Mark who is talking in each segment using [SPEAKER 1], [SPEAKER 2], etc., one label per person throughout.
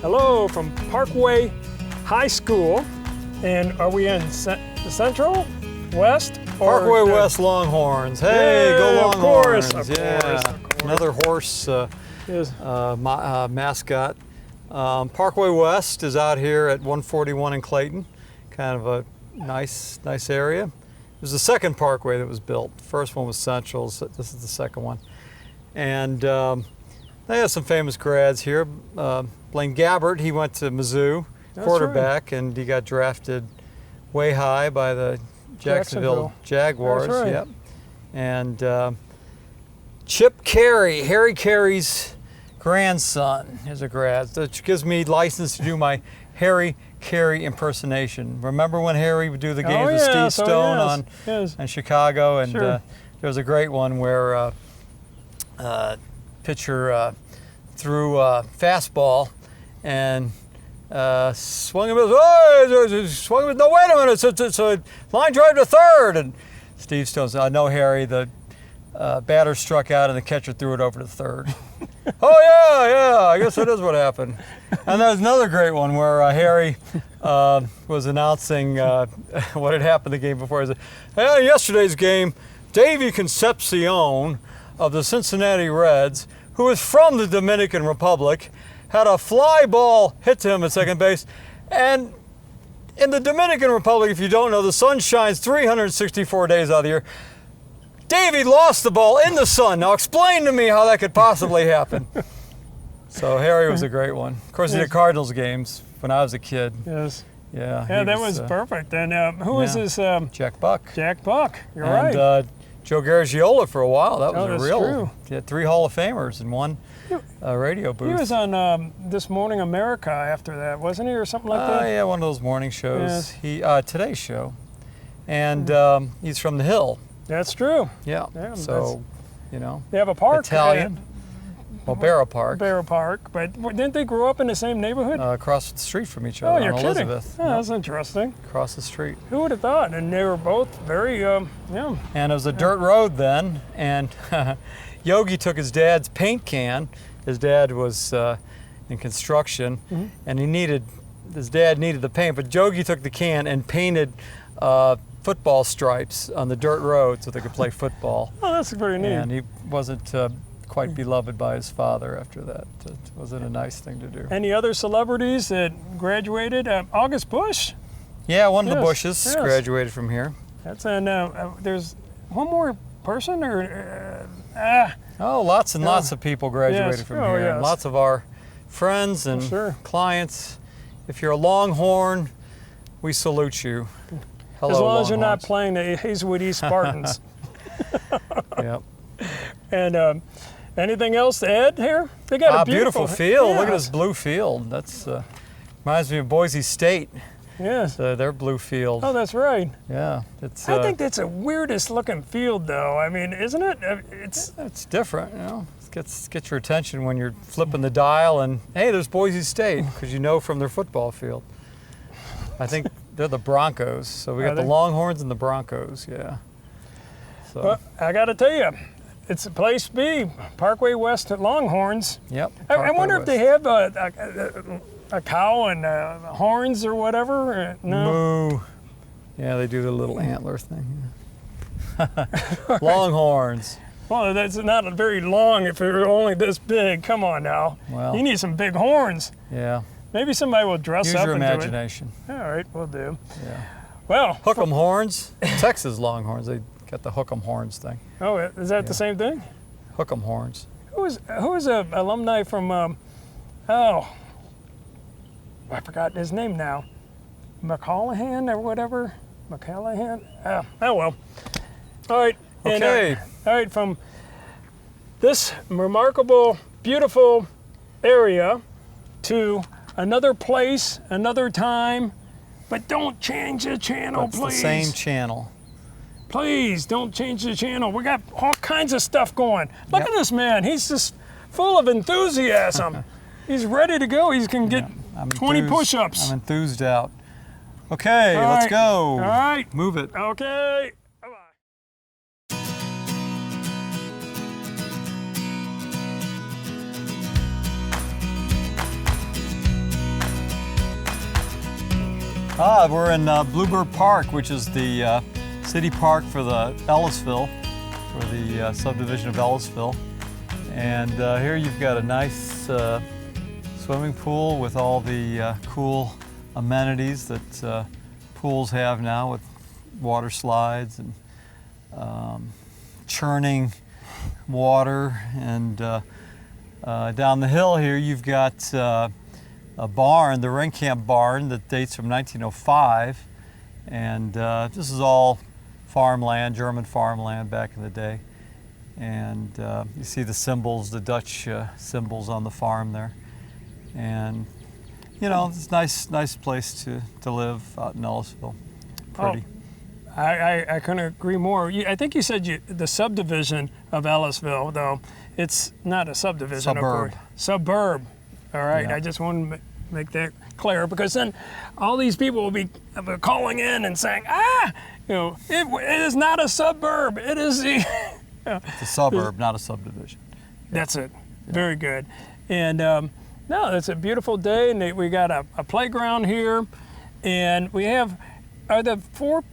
[SPEAKER 1] Hello from Parkway High School. And are we in Central, West? Or
[SPEAKER 2] Parkway West Longhorns. Hey, go Longhorns.
[SPEAKER 1] Of
[SPEAKER 2] yeah,
[SPEAKER 1] course.
[SPEAKER 2] Another horse
[SPEAKER 1] Yes.
[SPEAKER 2] mascot. Parkway West is out here at 141 in Clayton. Kind of a nice area. It was the second Parkway that was built. The first one was Central, so this is the second one. And they have some famous grads here. Blaine Gabbert, he went to Mizzou, quarterback, and he got drafted way high by the Jacksonville Jaguars.
[SPEAKER 1] That's right.
[SPEAKER 2] Yep. And Chip Carey, Harry Carey's grandson, is a grad, which gives me license to do my Harry Carey impersonation. Remember when Harry would do the games with Steve Stone in Chicago? And there was a great one where pitcher threw a fastball and swung him. Swung him. No, wait a minute! It's a line drive to third. And Steve Stone said, "I know, Harry. The batter struck out and the catcher threw it over to third." Oh yeah. I guess that is what happened. And there was another great one where Harry was announcing what had happened the game before. He said, "Hey, yesterday's game, Davey Concepcion of the Cincinnati Reds, who is from the Dominican Republic, had a fly ball hit to him at second base. And in the Dominican Republic, if you don't know, the sun shines 364 days out of the year. Davey lost the ball in the sun. Now explain to me how that could possibly happen." So Harry was a great one. Of course, he did Cardinals games when I was a kid.
[SPEAKER 1] Yes.
[SPEAKER 2] Yeah.
[SPEAKER 1] Yeah, that was perfect. And who was this?
[SPEAKER 2] Jack Buck.
[SPEAKER 1] Jack Buck. You're
[SPEAKER 2] and,
[SPEAKER 1] right.
[SPEAKER 2] Joe Garagiola for a while. That was
[SPEAKER 1] that's true.
[SPEAKER 2] He had 3 Hall of Famers and 1 radio booth.
[SPEAKER 1] He was on This Morning America after that, wasn't he, or something like that?
[SPEAKER 2] Yeah, one of those morning shows.
[SPEAKER 1] Yes.
[SPEAKER 2] He Today's Show, and he's from the Hill.
[SPEAKER 1] That's true.
[SPEAKER 2] Yeah. So,
[SPEAKER 1] They have a park.
[SPEAKER 2] Italian. Barrow Park.
[SPEAKER 1] Barrow Park, but didn't they grow up in the same neighborhood?
[SPEAKER 2] Across the street from each other.
[SPEAKER 1] Oh, you're
[SPEAKER 2] on
[SPEAKER 1] kidding.
[SPEAKER 2] Elizabeth.
[SPEAKER 1] Oh, that's interesting.
[SPEAKER 2] Across the street.
[SPEAKER 1] Who would have thought? And they were both very,
[SPEAKER 2] And it was a dirt road then, and Yogi took his dad's paint can. His dad was in construction, and his dad needed the paint, but Yogi took the can and painted football stripes on the dirt road so they could play football.
[SPEAKER 1] Oh, that's very neat.
[SPEAKER 2] And he wasn't quite beloved by his father after that. It wasn't a nice thing to do.
[SPEAKER 1] Any other celebrities that graduated? August Busch?
[SPEAKER 2] Yeah, one of the Bushes graduated from here.
[SPEAKER 1] That's there's one more person, or
[SPEAKER 2] lots and lots of people graduated from here.
[SPEAKER 1] Yes.
[SPEAKER 2] And lots of our friends and clients. If you're a Longhorn, we salute you. Hello,
[SPEAKER 1] as long as you're not
[SPEAKER 2] Longhorns.
[SPEAKER 1] playing the Hazelwood East Spartans.
[SPEAKER 2] Yep.
[SPEAKER 1] And anything else to add here? They got a
[SPEAKER 2] beautiful field.
[SPEAKER 1] Yeah.
[SPEAKER 2] Look at this blue field. That's reminds me of Boise State.
[SPEAKER 1] Yes.
[SPEAKER 2] Their blue field.
[SPEAKER 1] Oh, that's right.
[SPEAKER 2] Yeah.
[SPEAKER 1] I think that's the weirdest looking field, though. I mean, isn't it?
[SPEAKER 2] It's different, It gets your attention when you're flipping the dial and, hey, there's Boise State, because you know from their football field. I think they're the Broncos. So we got the Longhorns and the Broncos, yeah. So.
[SPEAKER 1] Well, I got to tell you, it's a place to be. Parkway West at Longhorns.
[SPEAKER 2] Yep.
[SPEAKER 1] I wonder if they have a cow and horns or whatever. No.
[SPEAKER 2] Moo. Yeah, they do the little antler thing. Longhorns.
[SPEAKER 1] Well, that's not very long if they're only this big. Come on now.
[SPEAKER 2] Well,
[SPEAKER 1] you need some big horns.
[SPEAKER 2] Yeah.
[SPEAKER 1] Maybe somebody will dress
[SPEAKER 2] Use
[SPEAKER 1] up
[SPEAKER 2] your
[SPEAKER 1] and
[SPEAKER 2] imagination.
[SPEAKER 1] do it. All right, we'll do.
[SPEAKER 2] Yeah.
[SPEAKER 1] Well.
[SPEAKER 2] Hook'em horns. Texas Longhorns. They got the hook'em horns thing.
[SPEAKER 1] Oh, is that the same thing?
[SPEAKER 2] Hook'em horns.
[SPEAKER 1] Who was a alumni from? I forgot his name now. McCallahan or whatever. McCallahan. Oh well. All right.
[SPEAKER 2] Okay.
[SPEAKER 1] All right. From this remarkable, beautiful area to another place, another time, but don't change the channel,
[SPEAKER 2] It's
[SPEAKER 1] please.
[SPEAKER 2] the same channel.
[SPEAKER 1] Please don't change the channel. We got all kinds of stuff going. Look at this man. He's just full of enthusiasm. He's ready to go. He can get 20 push-ups.
[SPEAKER 2] I'm enthused out. Okay, let's go.
[SPEAKER 1] All right.
[SPEAKER 2] Move it.
[SPEAKER 1] Okay. Bye-bye.
[SPEAKER 2] We're in Bluebird Park, which is the city park for the Ellisville, for the subdivision of Ellisville. And here you've got a nice swimming pool with all the cool amenities that pools have now, with water slides and churning water. And down the hill here you've got a barn, the Ringcamp barn, that dates from 1905. And this is all farmland, German farmland back in the day. And you see the symbols, the Dutch symbols on the farm there. And you know, it's a nice place to live out in Ellisville. Pretty.
[SPEAKER 1] Oh, I couldn't agree more. I think you said the subdivision of Ellisville, though it's not a subdivision.
[SPEAKER 2] Suburb.
[SPEAKER 1] Of course. Suburb. All right.
[SPEAKER 2] Yeah.
[SPEAKER 1] I just wanted to make that clear, because then all these people will be calling in and saying, you know, it is not a suburb. It is the.
[SPEAKER 2] It's a suburb, not a subdivision.
[SPEAKER 1] That's it. Yeah. Very good. And no, it's a beautiful day, and we got a playground here, and we have. Are the 4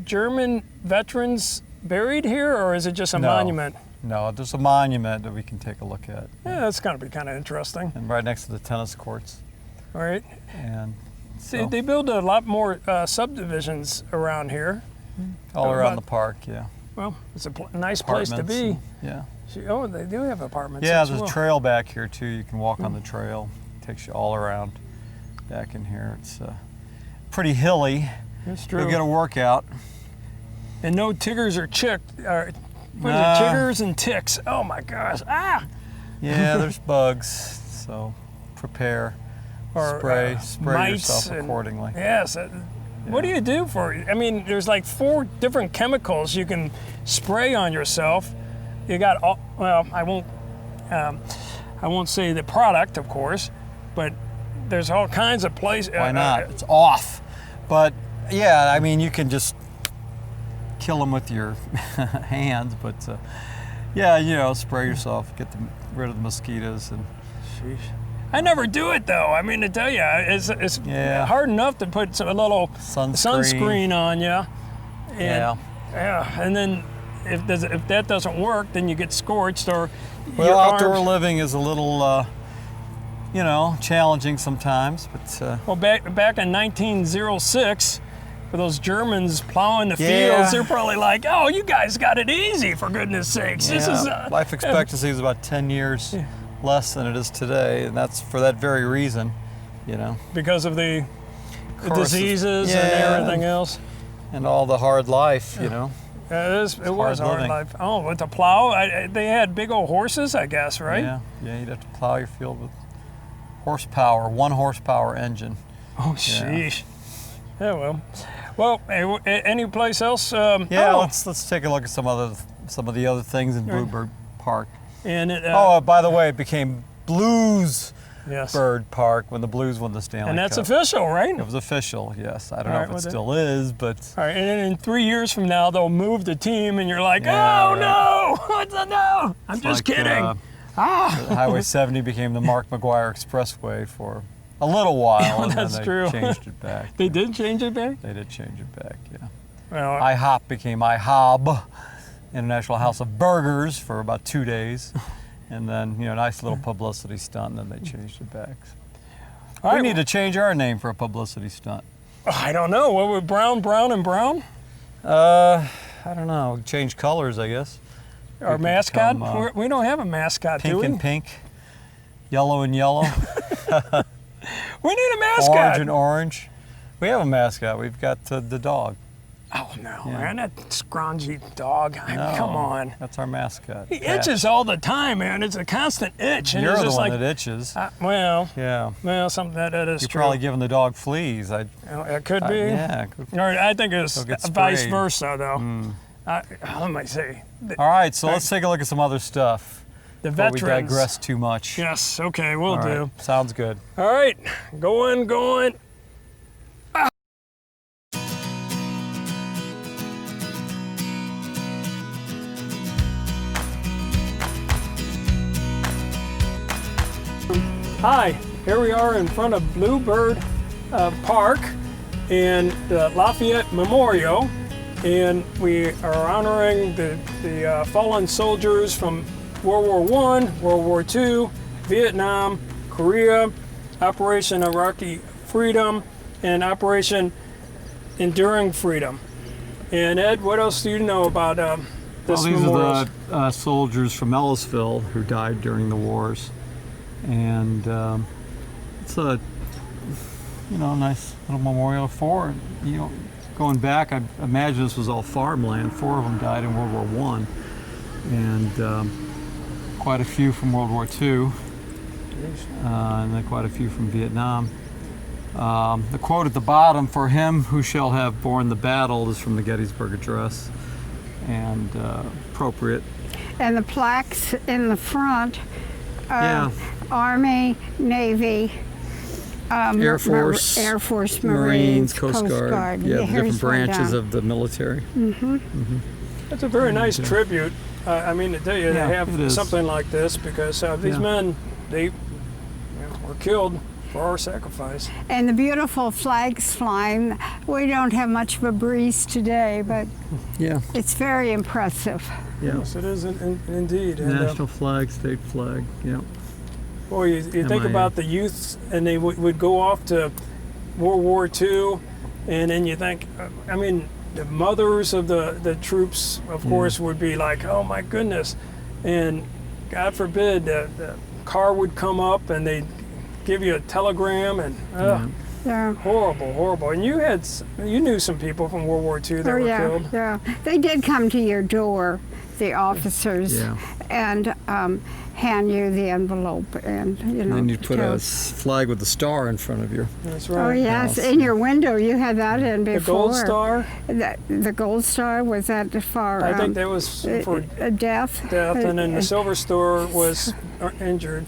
[SPEAKER 1] German veterans buried here, or is it just a monument?
[SPEAKER 2] No, there's a monument that we can take a look at.
[SPEAKER 1] Yeah, that's going to be kind of interesting.
[SPEAKER 2] And right next to the tennis courts.
[SPEAKER 1] All right.
[SPEAKER 2] And so,
[SPEAKER 1] they build a lot more subdivisions around here.
[SPEAKER 2] All around the park, yeah.
[SPEAKER 1] Well, it's a nice place to be.
[SPEAKER 2] Yeah.
[SPEAKER 1] Oh, they do have apartments.
[SPEAKER 2] Yeah,
[SPEAKER 1] as
[SPEAKER 2] there's
[SPEAKER 1] well.
[SPEAKER 2] a trail back here too. You can walk on the trail. Takes you all around back in here. It's pretty hilly.
[SPEAKER 1] That's true.
[SPEAKER 2] You'll get a workout.
[SPEAKER 1] And no tigers or chiggers and ticks. Oh my gosh.
[SPEAKER 2] Yeah, there's bugs, so prepare.
[SPEAKER 1] Or
[SPEAKER 2] spray
[SPEAKER 1] mites
[SPEAKER 2] yourself accordingly.
[SPEAKER 1] Yes. What do you do for it? I mean, there's like 4 different chemicals you can spray on yourself. You got all, well, I won't say the product, of course, but there's all kinds of places.
[SPEAKER 2] Why not? It's off. But yeah, I mean, you can just kill them with your hands, but yeah, you know, spray yourself, get rid of the mosquitoes. And
[SPEAKER 1] sheesh. I never do it though. I mean, to tell you, it's hard enough to put a little sunscreen on you. And, yeah. And then if that doesn't work, then you get scorched, or
[SPEAKER 2] well, outdoor living is a little, you know, challenging sometimes. But
[SPEAKER 1] well, back in 1906. For those Germans plowing the fields, they're probably like, "Oh, you guys got it easy, for goodness sakes."
[SPEAKER 2] Yeah.
[SPEAKER 1] This is
[SPEAKER 2] life expectancy is about 10 years less than it is today, and that's for that very reason, you know.
[SPEAKER 1] Because of the diseases and everything else.
[SPEAKER 2] And all the hard life, you know.
[SPEAKER 1] It was hard life. Oh, with the plow, they had big old horses, I guess, right?
[SPEAKER 2] Yeah, you'd have to plow your field with horsepower, 1 horsepower engine.
[SPEAKER 1] Oh, sheesh. Yeah, well, any place else?
[SPEAKER 2] Let's take a look at some of the other things in Bluebird Park.
[SPEAKER 1] And
[SPEAKER 2] by the way, it became Blues Bird Park when the Blues won the Stanley Cup.
[SPEAKER 1] And that's official, right?
[SPEAKER 2] It was official, yes. I don't know if it still is, but.
[SPEAKER 1] All right, and then in 3 years from now, they'll move the team, and you're like, no, what's a no? I'm just kidding.
[SPEAKER 2] Highway 70 became the Mark McGuire Expressway for a little while, and
[SPEAKER 1] that's
[SPEAKER 2] then they
[SPEAKER 1] true.
[SPEAKER 2] changed it back.
[SPEAKER 1] They did change it back?
[SPEAKER 2] They did change it back, yeah.
[SPEAKER 1] Well,
[SPEAKER 2] IHOP became IHOB, International House of Burgers, for about 2 days. And then, you know, nice little publicity stunt, and then they changed it back. We need to change our name for a publicity stunt.
[SPEAKER 1] I don't know. What would Brown, and Brown?
[SPEAKER 2] I don't know. Change colors, I guess.
[SPEAKER 1] Our mascot? We don't have a mascot, do we?
[SPEAKER 2] Pink and pink. Yellow and yellow.
[SPEAKER 1] We need a mascot.
[SPEAKER 2] Orange and orange. We have a mascot. We've got the dog.
[SPEAKER 1] Oh, no, man, that scroungy dog.
[SPEAKER 2] No,
[SPEAKER 1] come on.
[SPEAKER 2] That's our mascot.
[SPEAKER 1] He itches all the time, man. It's a constant itch. And
[SPEAKER 2] You're
[SPEAKER 1] it's
[SPEAKER 2] the
[SPEAKER 1] just
[SPEAKER 2] one
[SPEAKER 1] like,
[SPEAKER 2] that itches.
[SPEAKER 1] Well, something that is
[SPEAKER 2] You're
[SPEAKER 1] true.
[SPEAKER 2] probably giving the dog fleas.
[SPEAKER 1] It could be.
[SPEAKER 2] Yeah.
[SPEAKER 1] Or I think it's vice versa, though. Let me see.
[SPEAKER 2] All right, so let's take a look at some other stuff.
[SPEAKER 1] The
[SPEAKER 2] before
[SPEAKER 1] veterans.
[SPEAKER 2] we digress too much.
[SPEAKER 1] Yes, okay, we'll do.
[SPEAKER 2] Sounds good.
[SPEAKER 1] All right, going. Hi, here we are in front of Bluebird Park, and the Lafayette Memorial, and we are honoring the fallen soldiers from World War I, World War II, Vietnam, Korea, Operation Iraqi Freedom, and Operation Enduring Freedom. And Ed, what else do you know about this memorial?
[SPEAKER 2] Well, these are the soldiers from Ellisville who died during the wars, and it's a nice little memorial for going back. I imagine this was all farmland. 4 of them died in World War I, and quite a few from World War II, and then quite a few from Vietnam. The quote at the bottom, "For him who shall have borne the battle," is from the Gettysburg Address, and appropriate.
[SPEAKER 3] And the plaques in the front,
[SPEAKER 2] Yeah.
[SPEAKER 3] Army, Navy,
[SPEAKER 2] Air Force,
[SPEAKER 3] Marines,
[SPEAKER 2] Coast Guard. Yeah, the different branches of the military.
[SPEAKER 1] That's a very nice tribute. I mean, to tell you,
[SPEAKER 2] Yeah,
[SPEAKER 1] they
[SPEAKER 2] it
[SPEAKER 1] have
[SPEAKER 2] is.
[SPEAKER 1] something like this because these
[SPEAKER 2] Yeah.
[SPEAKER 1] men, they were killed for our sacrifice.
[SPEAKER 3] And the beautiful flags flying. We don't have much of a breeze today, but
[SPEAKER 2] Yeah,
[SPEAKER 3] it's very impressive.
[SPEAKER 2] yeah.
[SPEAKER 1] Yes, it is indeed. And,
[SPEAKER 2] National flag, state flag. Yeah.
[SPEAKER 1] boy, you think
[SPEAKER 2] MIA.
[SPEAKER 1] about the youth, and they would go off to World War II, and then you think, I mean, the mothers of the troops, of course, would be like, oh my goodness. And God forbid the car would come up and they'd give you a telegram, and
[SPEAKER 3] Yeah.
[SPEAKER 1] horrible. And you knew some people from World War II that were killed.
[SPEAKER 3] Yeah. They did come to your door, the officers,
[SPEAKER 2] Yeah.
[SPEAKER 3] and hand you the envelope, and
[SPEAKER 2] And then you put
[SPEAKER 3] tell-
[SPEAKER 2] a flag with a star in front of you.
[SPEAKER 1] That's
[SPEAKER 3] Oh
[SPEAKER 1] right.
[SPEAKER 3] yes,
[SPEAKER 2] house.
[SPEAKER 3] in your window you had that in
[SPEAKER 1] The
[SPEAKER 3] before.
[SPEAKER 1] Gold Star,
[SPEAKER 3] The Gold Star, was that for
[SPEAKER 1] I think that was for
[SPEAKER 3] death?
[SPEAKER 1] death, and then the Silver Star was injured.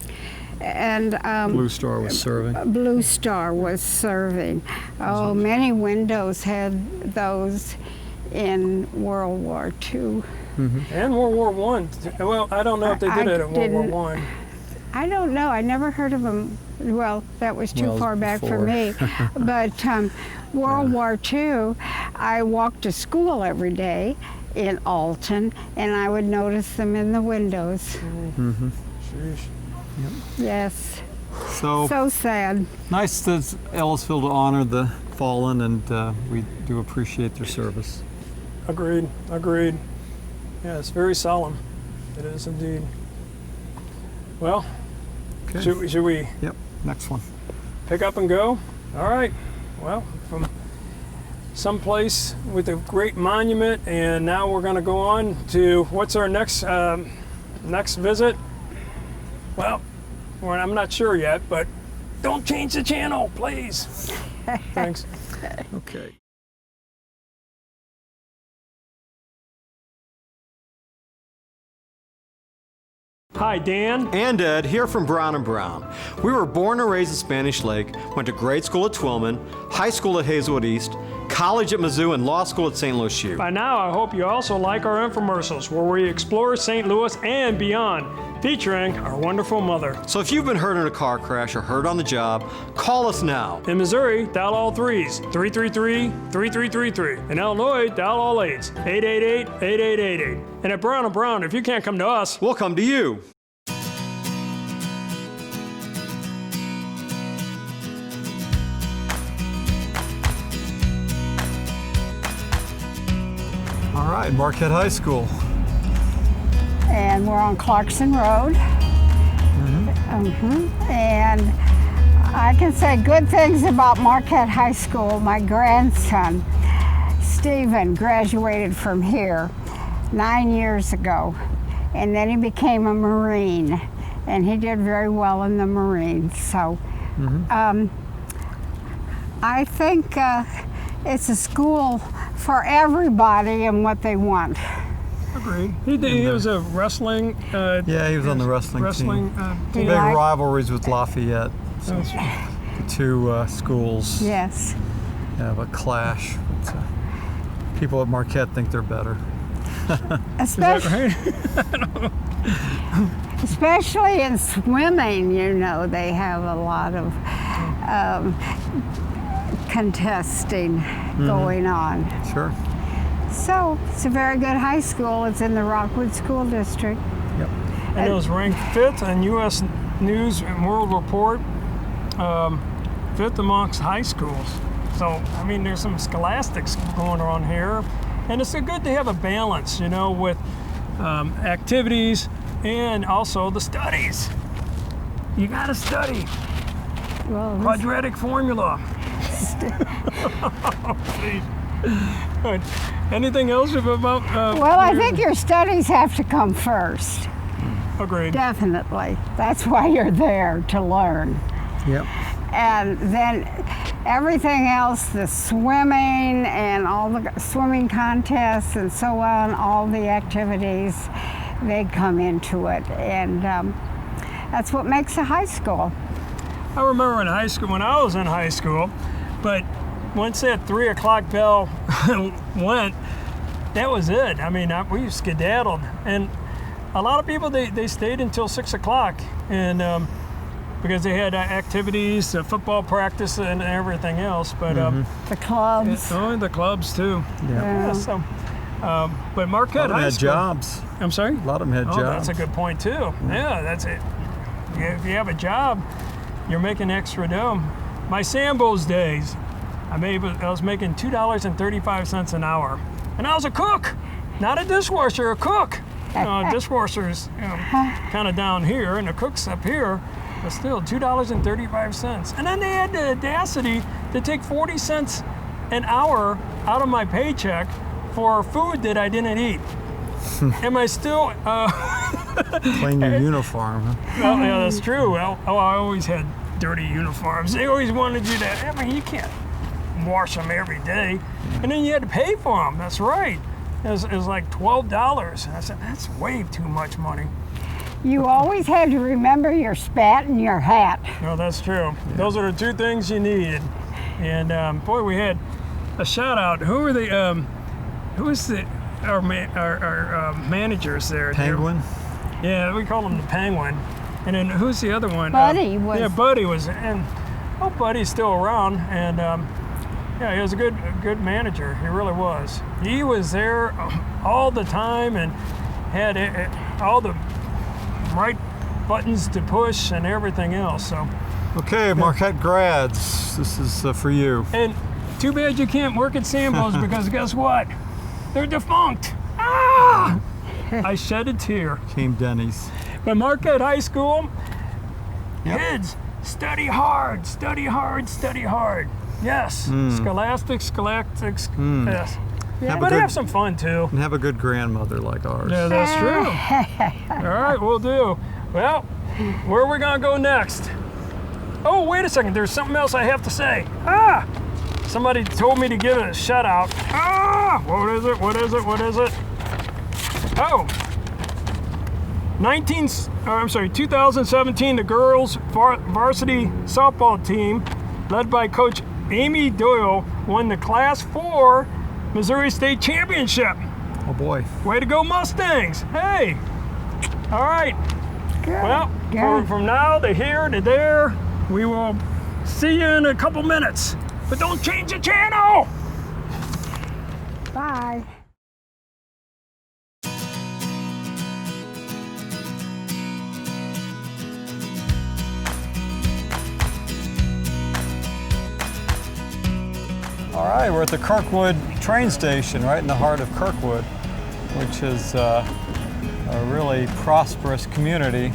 [SPEAKER 3] And
[SPEAKER 2] Blue Star was serving.
[SPEAKER 3] Blue Star was serving. Oh, many windows had those in World War II.
[SPEAKER 1] And World War One. Well, I don't know if they did it in World
[SPEAKER 3] didn't-
[SPEAKER 1] War One.
[SPEAKER 3] I don't know. I never heard of them. Well, that was too
[SPEAKER 2] Well,
[SPEAKER 3] far back for
[SPEAKER 2] before.
[SPEAKER 3] me. But World War II, I walked to school every day in Alton, and I would notice them in the windows.
[SPEAKER 1] Sheesh.
[SPEAKER 3] Yes,
[SPEAKER 2] So,
[SPEAKER 3] so sad.
[SPEAKER 2] nice to Ellisville to honor the fallen, and we do appreciate their service.
[SPEAKER 1] Agreed. Yeah, it's very solemn. It is indeed. Well,
[SPEAKER 2] Okay.
[SPEAKER 1] should we
[SPEAKER 2] Yep. Next one.
[SPEAKER 1] pick up and go? All right. Well, from someplace with a great monument, and now we're going to go on to what's our next visit? Well, I'm not sure yet, but don't change the channel, please. Thanks.
[SPEAKER 2] Okay.
[SPEAKER 1] Hi, Dan.
[SPEAKER 4] And Ed, here from Brown & Brown. We were born and raised in Spanish Lake, went to grade school at Twillman, high school at Hazelwood East, college at Mizzou, and law school at St. Louis U.
[SPEAKER 1] By now, I hope you also like our infomercials where we explore St. Louis and beyond, featuring our wonderful mother.
[SPEAKER 4] So if you've been hurt in a car crash or hurt on the job, call us now.
[SPEAKER 1] In Missouri, dial all threes, 333-3333. In Illinois, dial all eights, 888-8888. And at Brown & Brown, if you can't come to us,
[SPEAKER 4] We'll come to you.
[SPEAKER 2] All right, Marquette High School.
[SPEAKER 3] And we're on Clarkson Road. And I can say good things about Marquette High School. My grandson, Stephen, graduated from here 9 years ago. And then he became a Marine. And he did very well in the Marines. So I think it's a school for everybody and what they want.
[SPEAKER 1] agreed. He was a wrestling.
[SPEAKER 2] Yeah, he was on the wrestling team.
[SPEAKER 1] Team.
[SPEAKER 2] Big
[SPEAKER 3] Right.
[SPEAKER 2] rivalries with Lafayette. So the two schools
[SPEAKER 3] Yes.
[SPEAKER 2] have a clash. But, people at Marquette think they're better.
[SPEAKER 3] Especially, especially in swimming, you know, they have a lot of contesting going on.
[SPEAKER 2] Sure.
[SPEAKER 3] So it's a very good high school. It's in the Rockwood School District.
[SPEAKER 2] Yep.
[SPEAKER 1] And it was ranked 5th on U.S. News and World Report, 5th amongst high schools. So, I mean, there's some scholastics going on here. And it's good to have a balance, you know, with activities and also the studies. You got to study.
[SPEAKER 3] Well,
[SPEAKER 1] Quadratic formula. Good. Anything else about?
[SPEAKER 3] well, I think your studies have to come first.
[SPEAKER 1] Agreed.
[SPEAKER 3] Definitely. That's why you're there, to learn.
[SPEAKER 2] Yep.
[SPEAKER 3] And then everything else, the swimming and all the swimming contests and so on, all the activities, they come into it. And that's what makes a high school.
[SPEAKER 1] I remember in high school, when I was in high school, but once that 3 o'clock bell went, that was it. I mean, we skedaddled. And a lot of people, they stayed until 6 o'clock. And because they had activities, football practice and everything else. But
[SPEAKER 3] The clubs.
[SPEAKER 1] the clubs too.
[SPEAKER 2] Yeah.
[SPEAKER 1] So, but
[SPEAKER 2] A
[SPEAKER 1] Marquette
[SPEAKER 2] lot of them
[SPEAKER 1] High
[SPEAKER 2] had
[SPEAKER 1] School.
[SPEAKER 2] jobs.
[SPEAKER 1] I'm sorry?
[SPEAKER 2] A lot of them had
[SPEAKER 1] Oh,
[SPEAKER 2] jobs.
[SPEAKER 1] that's a good point too. Yeah, that's it. If you have a job, you're making extra dough. My Sambo's days, I was making $2.35 an hour, and I was a cook, not a dishwasher, a cook. Dishwasher's kind of down here, and the cook's up here, but still $2.35. And then they had the audacity to take 40 cents an hour out of my paycheck for food that I didn't eat. Am I still?
[SPEAKER 2] Clean your uniform. Huh?
[SPEAKER 1] Well, yeah, that's true. Well, I always had dirty uniforms. They always wanted you to. I mean, you can't wash them every day, and then you had to pay for them. That's right. It was like $12, and I said that's way too much money.
[SPEAKER 3] You always had to remember your spat and your hat.
[SPEAKER 1] No, that's true. Those are the two things you needed. And boy, we had a shout out. Who were the? Who was our managers there?
[SPEAKER 2] Penguin.
[SPEAKER 1] Yeah, we call him the Penguin. And then who's the other one?
[SPEAKER 3] Buddy was.
[SPEAKER 1] Yeah, Buddy was, and Buddy's still around, and yeah, he was a good manager. He really was. He was there all the time and had all the right buttons to push and everything else. So.
[SPEAKER 2] Okay, Marquette grads, this is for you.
[SPEAKER 1] And too bad you can't work at Sambo's because guess what? They're defunct. Ah! I shed a tear.
[SPEAKER 2] Team Denny's.
[SPEAKER 1] But Marquette High School,
[SPEAKER 2] Yep.
[SPEAKER 1] kids, study hard, study hard, study hard. Yes, scholastics, yes.
[SPEAKER 2] Have a
[SPEAKER 1] But
[SPEAKER 2] good-
[SPEAKER 1] have some fun too.
[SPEAKER 2] And have a good grandmother like ours.
[SPEAKER 1] Yeah, that's true. All right, we'll do. Well, where are we gonna go next? Oh, wait a second, there's something else I have to say. Somebody told me to give it a shout out. What is it? Oh, 2017, the girls varsity softball team, led by Coach Amy Doyle, won the Class 4 Missouri State Championship.
[SPEAKER 2] Oh boy.
[SPEAKER 1] Way to go, Mustangs! Hey, all right.
[SPEAKER 3] Good.
[SPEAKER 1] Well,
[SPEAKER 3] Good.
[SPEAKER 1] from now to here to there, we will see you in a couple minutes. But don't change the channel!
[SPEAKER 3] Bye.
[SPEAKER 2] All right, we're at the Kirkwood train station, right in the heart of Kirkwood, which is a really prosperous community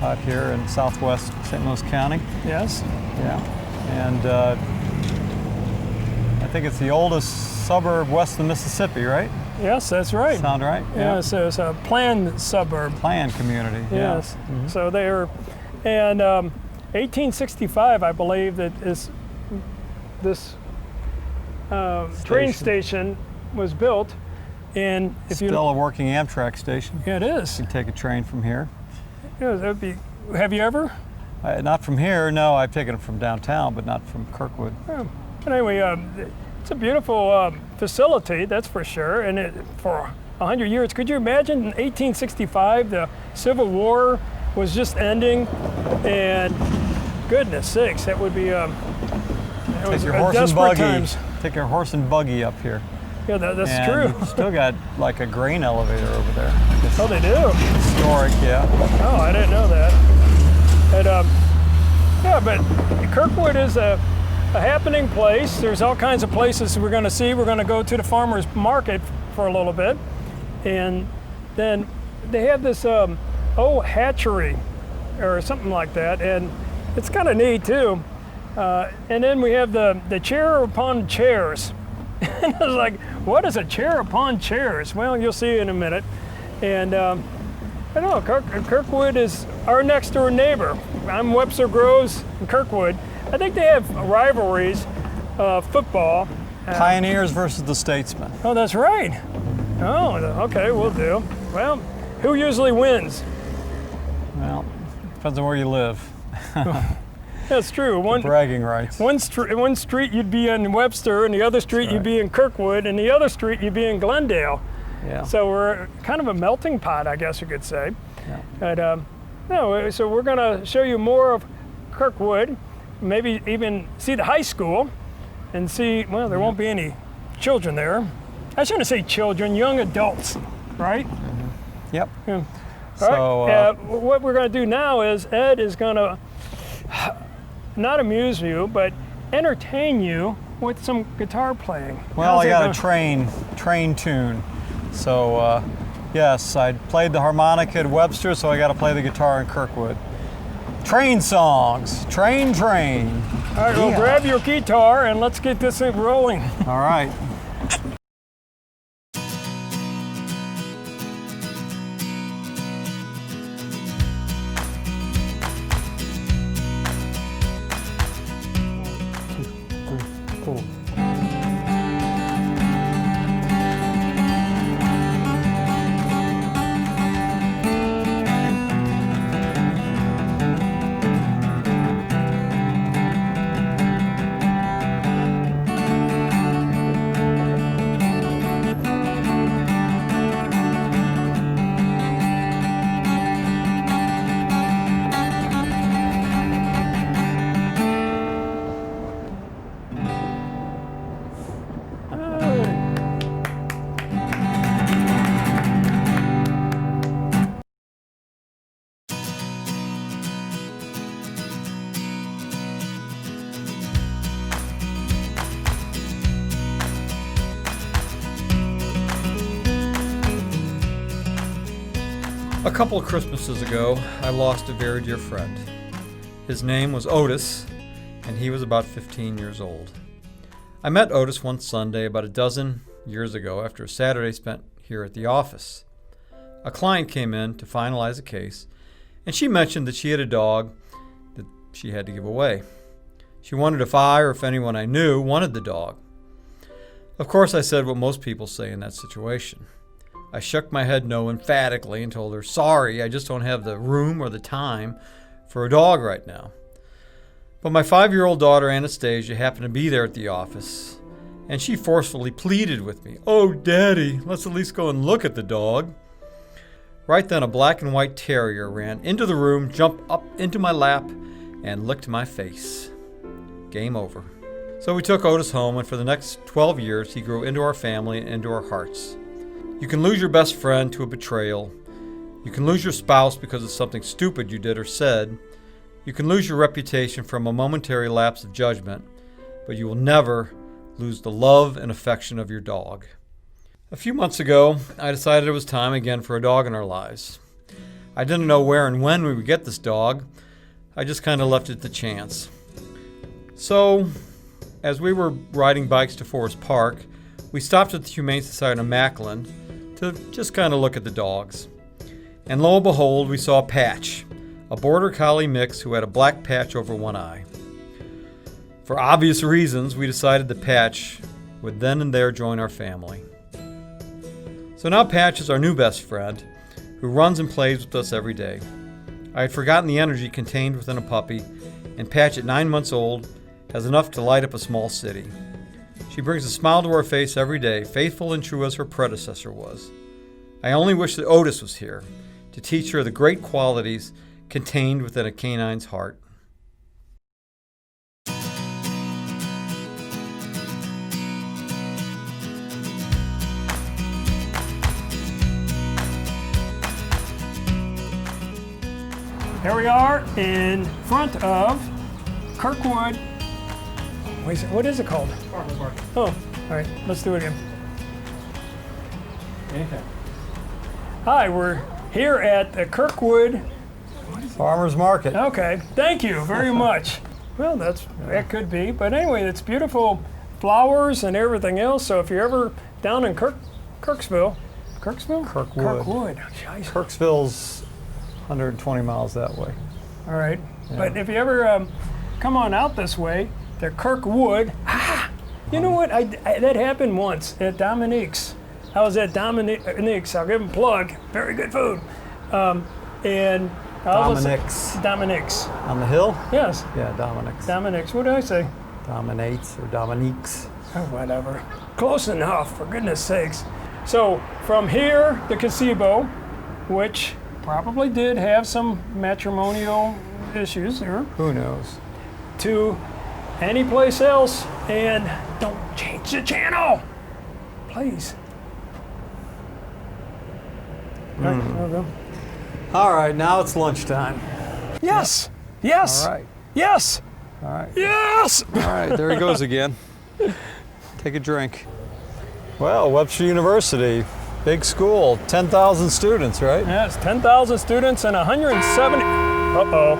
[SPEAKER 2] out here in southwest St. Louis County.
[SPEAKER 1] Yes.
[SPEAKER 2] Yeah, and I think it's the oldest suburb west of the Mississippi, right?
[SPEAKER 1] Yes, that's right.
[SPEAKER 2] Sound right?
[SPEAKER 1] Yeah, so it's a planned suburb.
[SPEAKER 2] Planned community.
[SPEAKER 1] Yes.
[SPEAKER 2] Yeah.
[SPEAKER 1] So they're, and 1865, I believe that this train station was built. And if you
[SPEAKER 2] Still a working Amtrak station.
[SPEAKER 1] yeah, it is.
[SPEAKER 2] You can take a train from here.
[SPEAKER 1] Yeah, that'd be. Have you ever?
[SPEAKER 2] Not from here, no. I've taken it from downtown, but not from Kirkwood.
[SPEAKER 1] Yeah. But anyway, it's a beautiful facility, that's for sure. And for 100 years, could you imagine in 1865 the Civil War was just ending, and goodness sakes, that would be. It was
[SPEAKER 2] Take your horse and
[SPEAKER 1] desperate
[SPEAKER 2] buggy.
[SPEAKER 1] times.
[SPEAKER 2] Take your horse and buggy up here.
[SPEAKER 1] Yeah, that's
[SPEAKER 2] And
[SPEAKER 1] true.
[SPEAKER 2] you've still got like a grain elevator over there. It's
[SPEAKER 1] Oh, they do.
[SPEAKER 2] historic, yeah.
[SPEAKER 1] Oh, I didn't know that. And, yeah, but Kirkwood is a happening place. There's all kinds of places we're going to see. We're going to go to the farmer's market for a little bit. And then they have this hatchery or something like that. And it's kind of neat, too. And then we have the chair upon chairs. And I was like, what is a chair upon chairs? Well, you'll see in a minute. And I don't know, Kirkwood is our next door neighbor. I'm Webster Groves in Kirkwood. I think they have rivalries, football.
[SPEAKER 2] Pioneers versus the Statesmen.
[SPEAKER 1] Oh, that's right. Oh, okay, we'll do. Well, who usually wins?
[SPEAKER 2] Well, depends on where you live.
[SPEAKER 1] That's true.
[SPEAKER 2] Bragging rights.
[SPEAKER 1] One street you'd be in Webster, and the other street you'd be in Kirkwood, and the other street you'd be in Glendale.
[SPEAKER 2] Yeah.
[SPEAKER 1] So we're kind of a melting pot, I guess you could say.
[SPEAKER 2] Yeah.
[SPEAKER 1] But no, so we're going to show you more of Kirkwood, maybe even see the high school, and see. Well, there won't be any children there. I shouldn't say children, young adults, right?
[SPEAKER 2] Yep.
[SPEAKER 1] Yeah.
[SPEAKER 2] So,
[SPEAKER 1] All right. What we're going to do now is Ed is going to not amuse you, but entertain you with some guitar playing.
[SPEAKER 2] well,
[SPEAKER 1] How's
[SPEAKER 2] I
[SPEAKER 1] it
[SPEAKER 2] got
[SPEAKER 1] going?
[SPEAKER 2] a train tune. So, yes, I played the harmonica at Webster, so I got to play the guitar in Kirkwood. Train songs. Train.
[SPEAKER 1] All right, well,
[SPEAKER 2] Yeah.
[SPEAKER 1] grab your guitar and let's get this thing rolling.
[SPEAKER 2] All right. Cool. A couple of Christmases ago, I lost a very dear friend. His name was Otis, and he was about 15 years old. I met Otis one Sunday about a dozen years ago after a Saturday spent here at the office. A client came in to finalize a case, and she mentioned that she had a dog that she had to give away. She wondered if I or if anyone I knew wanted the dog. Of course, I said what most people say in that situation. I shook my head no emphatically and told her, sorry, I just don't have the room or the time for a dog right now. But my 5-year-old daughter, Anastasia, happened to be there at the office, and she forcefully pleaded with me, oh, Daddy, let's at least go and look at the dog. Right then, a black and white terrier ran into the room, jumped up into my lap, and licked my face. Game over. So we took Otis home, and for the next 12 years, he grew into our family and into our hearts. You can lose your best friend to a betrayal. You can lose your spouse because of something stupid you did or said. You can lose your reputation from a momentary lapse of judgment, but you will never lose the love and affection of your dog. A few months ago, I decided it was time again for a dog in our lives. I didn't know where and when we would get this dog. I just kind of left it to chance. So, as we were riding bikes to Forest Park, we stopped at the Humane Society of Macklin to just kind of look at the dogs. And lo and behold, we saw Patch, a border collie mix who had a black patch over one eye. For obvious reasons, we decided that Patch would then and there join our family. So now Patch is our new best friend, who runs and plays with us every day. I had forgotten the energy contained within a puppy, and Patch at 9 months old has enough to light up a small city. She brings a smile to our face every day, faithful and true as her predecessor was. I only wish that Otis was here to teach her the great qualities contained within a canine's heart.
[SPEAKER 1] Here we are in front of Kirkwood. What is it called?
[SPEAKER 2] Farmers Market.
[SPEAKER 1] Oh, all right, let's do it again.
[SPEAKER 2] Anything.
[SPEAKER 1] Hi, we're here at the Kirkwood.
[SPEAKER 2] Farmers Market.
[SPEAKER 1] Okay, thank you very much. Well, that could be, but anyway, it's beautiful flowers and everything else. So if you're ever down in Kirksville,
[SPEAKER 2] Kirkwood.
[SPEAKER 1] Scheisse.
[SPEAKER 2] Kirksville's 120 miles that way.
[SPEAKER 1] All right, but if you ever come on out this way, to Kirkwood. You know what? That happened once at Dominique's. I was at Dominique's. I'll give them a plug. Very good food. And Dominique's.
[SPEAKER 2] On the hill?
[SPEAKER 1] Yes.
[SPEAKER 2] Yeah, Dominique's.
[SPEAKER 1] What did I say?
[SPEAKER 2] Dominates or Dominique's.
[SPEAKER 1] Oh, whatever. Close enough, for goodness sakes. So from here, the gazebo, which probably did have some matrimonial issues there,
[SPEAKER 2] Who knows?
[SPEAKER 1] to any place else, and don't change the channel, please. All right, there we go.
[SPEAKER 2] All right, now it's lunchtime.
[SPEAKER 1] Yes. Yes.
[SPEAKER 2] All right.
[SPEAKER 1] Yes.
[SPEAKER 2] All right.
[SPEAKER 1] Yes.
[SPEAKER 2] All right, there he goes again. Take a drink. Well, Webster University, big school, 10,000 students, right?
[SPEAKER 1] Yes, 10,000 students and 170. Uh-oh.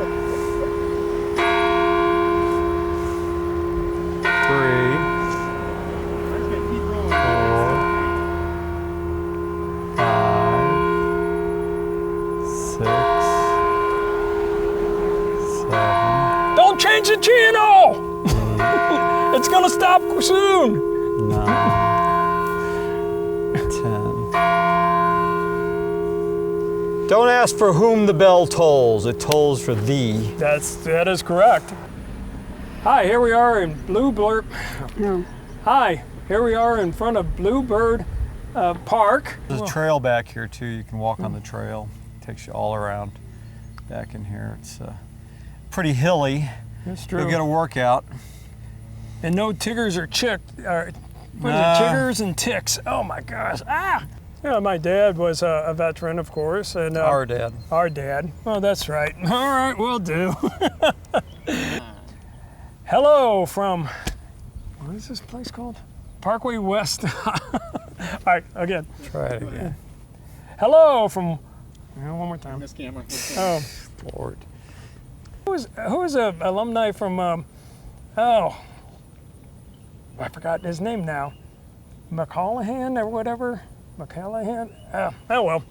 [SPEAKER 2] 3, 4, 5, 6, 7,
[SPEAKER 1] Don't change the channel. It's gonna stop soon.
[SPEAKER 2] 9, 10. Don't ask for whom the bell tolls, it tolls for thee.
[SPEAKER 1] That is correct. Hi, here we are in Bluebird.
[SPEAKER 3] No.
[SPEAKER 1] Hi, here we are in front of Bluebird Park.
[SPEAKER 2] There's a trail back here too. You can walk on the trail. Takes you all around back in here. It's pretty hilly.
[SPEAKER 1] That's true.
[SPEAKER 2] You'll get a workout.
[SPEAKER 1] And no tiggers or
[SPEAKER 2] Nah.
[SPEAKER 1] chiggers and ticks. Oh my gosh. Yeah, my dad was a veteran, of course, and
[SPEAKER 2] Our dad.
[SPEAKER 1] Our dad. Well, that's right. All right, we'll do. Hello from, what is this place called? Parkway West. All right, again.
[SPEAKER 2] Try it again.
[SPEAKER 1] Hello from, one more time.
[SPEAKER 5] This camera.
[SPEAKER 1] Oh,
[SPEAKER 2] Lord.
[SPEAKER 1] who is a alumni from, I forgot his name now. McCallahan or whatever? McCallahan? Oh well.